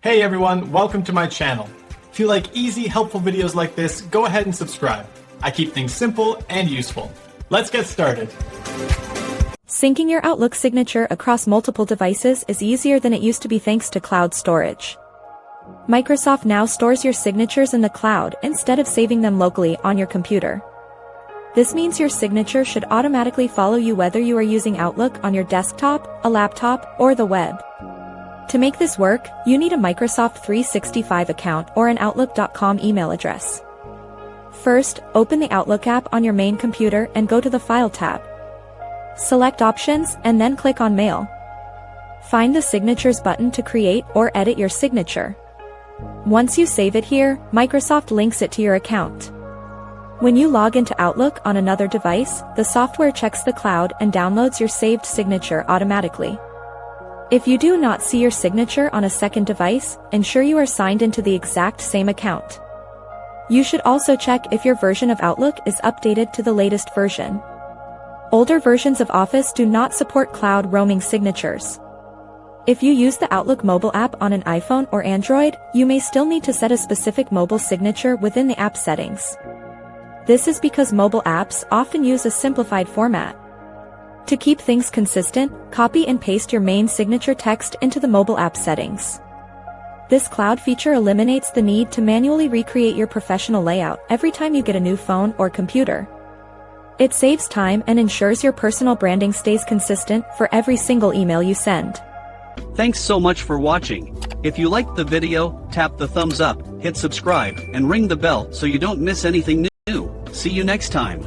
Hey everyone, welcome to my channel. If you like easy, helpful videos like this, go ahead and subscribe. I keep things simple and useful. Let's get started. Syncing your Outlook signature across multiple devices is easier than it used to be thanks to cloud storage. Microsoft now stores your signatures in the cloud instead of saving them locally on your computer. This means your signature should automatically follow you whether you are using Outlook on your desktop, a laptop, or the web. To make this work, you need a Microsoft 365 account or an Outlook.com email address. First, open the Outlook app on your main computer and go to the File tab. Select Options and then click on Mail. Find the Signatures button to create or edit your signature. Once you save it here, Microsoft links it to your account. When you log into Outlook on another device, the software checks the cloud and downloads your saved signature automatically. If you do not see your signature on a second device, ensure you are signed into the exact same account. You should also check if your version of Outlook is updated to the latest version. Older versions of Office do not support cloud roaming signatures. If you use the Outlook mobile app on an iPhone or Android, you may still need to set a specific mobile signature within the app settings. This is because mobile apps often use a simplified format. To keep things consistent, copy and paste your main signature text into the mobile app settings. This cloud feature eliminates the need to manually recreate your professional layout every time you get a new phone or computer. It saves time and ensures your personal branding stays consistent for every single email you send. Thanks so much for watching. If you liked the video, tap the thumbs up, hit subscribe, and ring the bell so you don't miss anything new. See you next time.